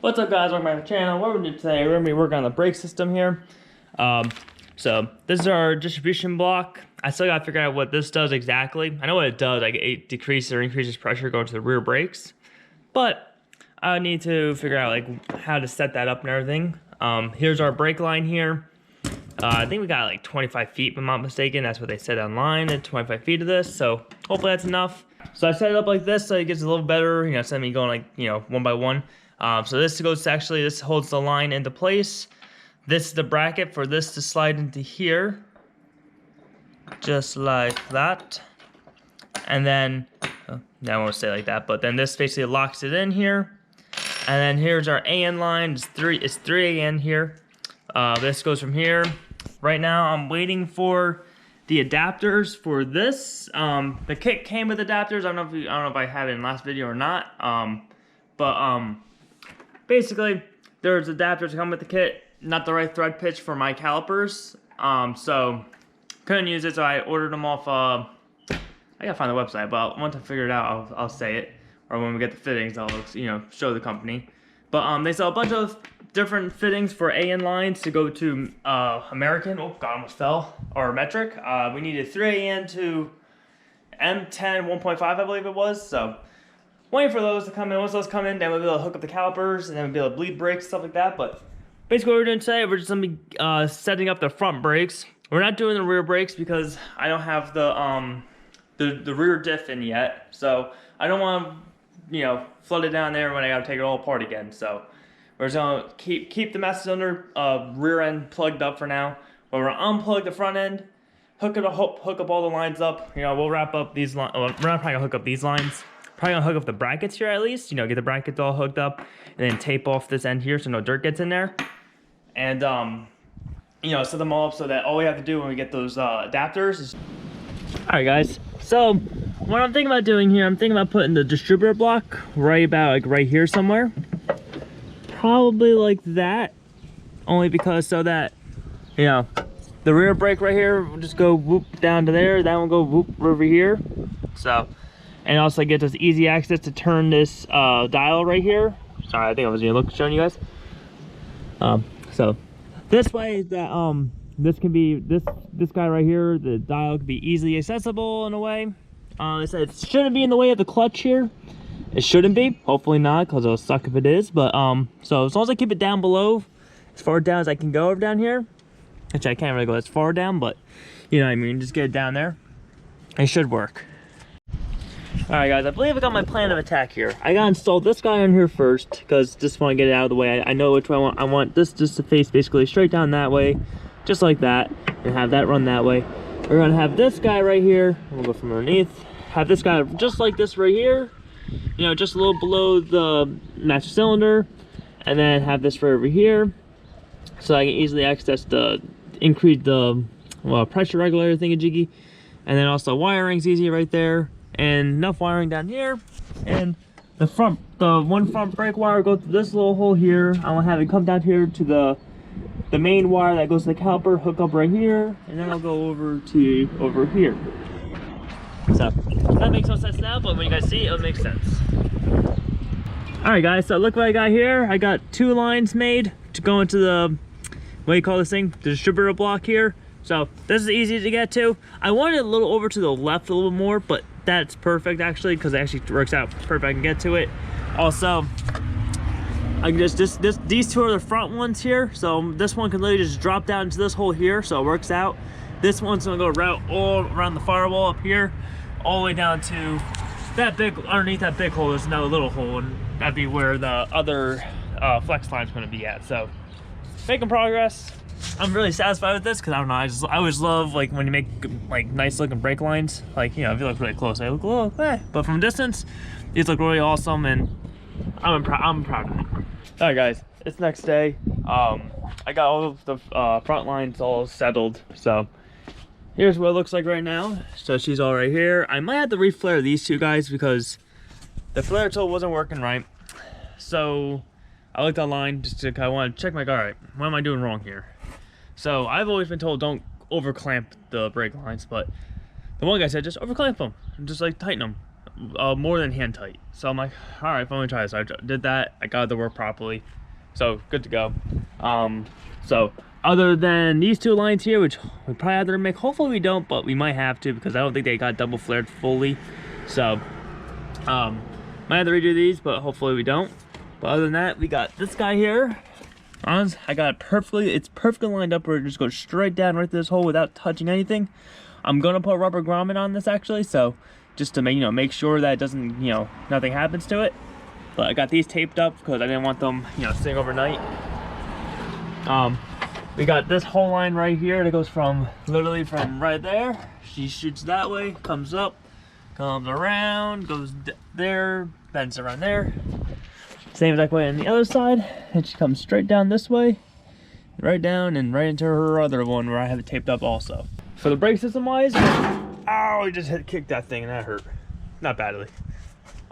What's up, guys? Welcome back to the channel. What we're doing today, we're going to be working on the brake system here. So this is our distribution block. I still got to figure out what this does exactly. I know what it does, like it decreases or increases pressure going to the rear brakes, but I need to figure out like how to set that up and everything. Here's our brake line here. I think we got like 25 feet if I'm not mistaken. That's what they said online, and 25 feet of this, so hopefully that's enough. So I set it up like this so it gets a little better, instead of me going like, one by one. So this holds the line into place. This is the bracket for this to slide into here, just like that. And then, I won't say like that, but then this basically locks it in here. And then here's our AN line. It's 3 AN here. This goes from here. Right now, I'm waiting for the adapters for this. The kit came with adapters. I don't know if I had it in the last video or not. Basically, there's adapters that come with the kit. Not the right thread pitch for my calipers. So couldn't use it, so I ordered them off. I gotta find the website, but once I figure it out, I'll say it. Or when we get the fittings, I'll show the company. But they sell a bunch of different fittings for AN lines to go to American. Oh God, almost fell. Or metric. We needed 3 AN to M10 1.5, I believe it was. So waiting for those to come in. Once those come in, then we'll be able to hook up the calipers and then we'll be able to bleed brakes, stuff like that. But basically what we're doing today, we're just gonna be setting up the front brakes. We're not doing the rear brakes because I don't have the rear diff in yet. So I don't want to, flood it down there when I gotta take it all apart again. So we're just gonna keep the master cylinder rear end plugged up for now. But we're gonna unplug the front end, hook up all the lines up. We'll wrap up these lines. Well, we're not probably gonna hook up these lines. Probably gonna hook up the brackets here at least. Get the brackets all hooked up, and then tape off this end here so no dirt gets in there. And set them all up so that all we have to do when we get those adapters is. All right, guys. So what I'm thinking about doing here, I'm thinking about putting the distributor block right here somewhere. Probably like that, only because so that the rear brake right here will just go whoop down to there. That one go whoop over here. So. And also it gives us easy access to turn this dial right here. Sorry, I think I was showing you guys. So this way is that this can be this guy right here. The dial can be easily accessible in a way. They said it shouldn't be in the way of the clutch here. It shouldn't be. Hopefully not, because it'll suck if it is. But so as long as I keep it down below, as far down as I can go over down here, which I can't really go as far down, but you know what I mean. Just get it down there. It should work. Alright guys, I believe I got my plan of attack here. I gotta install this guy on here first, because just want to get it out of the way. I know which way I want. I want this just to face basically straight down that way, just like that, and have that run that way. We're gonna have this guy right here. We'll go from underneath. Have this guy just like this right here, just a little below the master cylinder, and then have this right over here, so I can easily access increase the pressure regulator thingy-jiggy, and then also wiring's easy right there. And enough wiring down here, and the one front brake wire goes to this little hole here. I want to have it come down here to the main wire that goes to the caliper, hook up right here, and then I'll go over here. So that makes no sense now, but when you guys see it, it'll make sense. All right, guys. So look what I got here. I got 2 lines made to go into the what do you call this thing? The distributor block here. So this is easy to get to. I wanted it a little over to the left a little more, but that's perfect actually, because it actually works out perfect. I can get to it. Also, I can these 2 are the front ones here. So this one can literally just drop down into this hole here, so it works out. This one's gonna go all around the firewall up here, all the way down to that underneath that big hole. There's another little hole, and that'd be where the other flex line's gonna be at. So making progress. I'm really satisfied with this because I don't know. I always love when you make nice looking brake lines. If you look really close, they look a little but from a distance, these look really awesome, and I'm proud of it. All right, guys, it's next day. I got all of the front lines all settled. So here's what it looks like right now. So she's all right here. I might have to reflare these 2 guys because the flare tool wasn't working right. So I looked online just to I want to check all right, what am I doing wrong here? So I've always been told don't over clamp the brake lines, but the one guy said just over clamp them and just tighten them. more than hand tight. So I'm like, all right, let me try this. So I did that. I got it to work properly. So good to go. So other than these two lines here, which we probably have to make, hopefully we don't, but we might have to because I don't think they got double flared fully. So might have to redo these, but hopefully we don't. But other than that, we got this guy here. I got it perfectly, it's perfectly lined up where it just goes straight down right to this hole without touching anything. I'm gonna put rubber grommet on this actually, so just to make, make sure that it doesn't, nothing happens to it. But I got these taped up because I didn't want them, sitting overnight. We got this whole line right here that goes from, literally from right there. She shoots that way, comes up, comes around, goes there, bends around there. Same exact way on the other side, and she comes straight down this way, right down and right into her other one where I have it taped up also. For the brake system wise, ow, I just kicked that thing and that hurt. Not badly.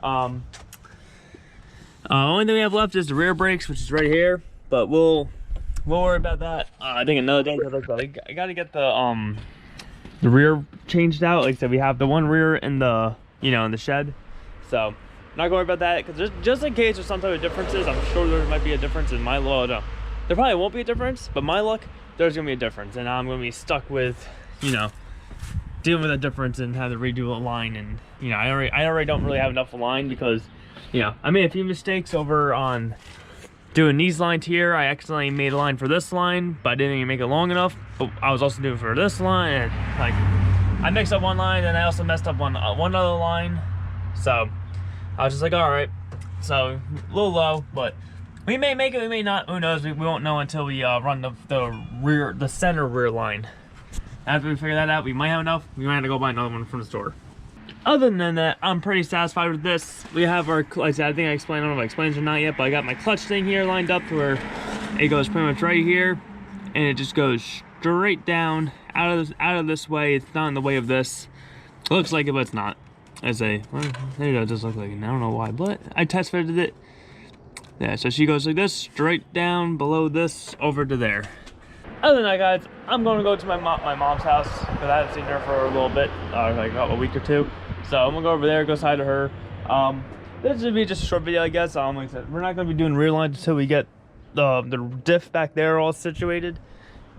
Only thing we have left is the rear brakes, which is right here, but we'll worry about that I think another day, because I gotta get the rear changed out. Like I said, we have the one rear in the in the shed, so not gonna worry about that, because just in case there's some type of differences, I'm sure there might be a difference in my luck. No, there probably won't be a difference, but my luck, there's gonna be a difference, and I'm gonna be stuck with dealing with a difference and have to redo a line. And I already don't really have enough line because I made a few mistakes over on doing these lines here. I accidentally made a line for this line, but I didn't even make it long enough. But I was also doing for this line, and like I mixed up one line, and I also messed up one other line. So I was just like, all right, so a little low, but we may make it, we may not. Who knows? We won't know until we run the center rear line. After we figure that out, we might have enough. We might have to go buy another one from the store. Other than that, I'm pretty satisfied with this. We have our, like I said, I think I explained, I don't know if I explained it or not yet, but I got my clutch thing here lined up to where it goes pretty much right here, and it just goes straight down out of this way. It's not in the way of this. It looks like it, but it's not. Well, there you go, it does look like it. I don't know why, but I test fitted it. Yeah, so she goes like this, straight down below this, over to there. Other than that, guys, I'm going to go to my mom's house because I haven't seen her for a little bit, like about a week or two. So I'm gonna go over there, go say hi to her. This would be just a short video, I guess. Like I said, we're not gonna be doing rear lines until we get the diff back there all situated.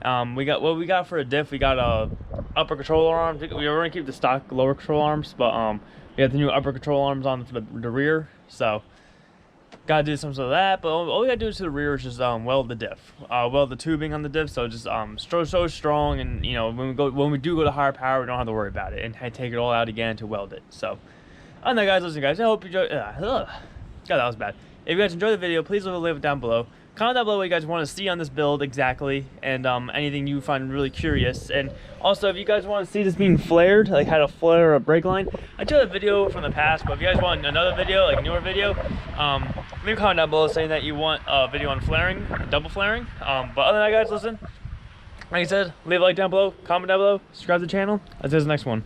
We got for a diff. We got upper control arms. We were gonna keep the stock lower control arms, but we got the new upper control arms on for the rear. So gotta do some of that. But all we gotta do to the rear is just weld the diff, weld the tubing on the diff. So just so strong, and when we do go to higher power, we don't have to worry about it and take it all out again to weld it. So, on that, guys, listen, guys, I hope you enjoyed. God, that was bad. If you guys enjoyed the video, please leave it down below. Comment down below what you guys want to see on this build exactly, and anything you find really curious. And also, if you guys want to see this being flared, like how to flare a brake line, I did a video from the past, but if you guys want another video, like a newer video, leave a comment down below saying that you want a video on flaring, double flaring. But other than that, guys, listen, like I said, leave a like down below, comment down below, subscribe to the channel. I'll see you in the next one.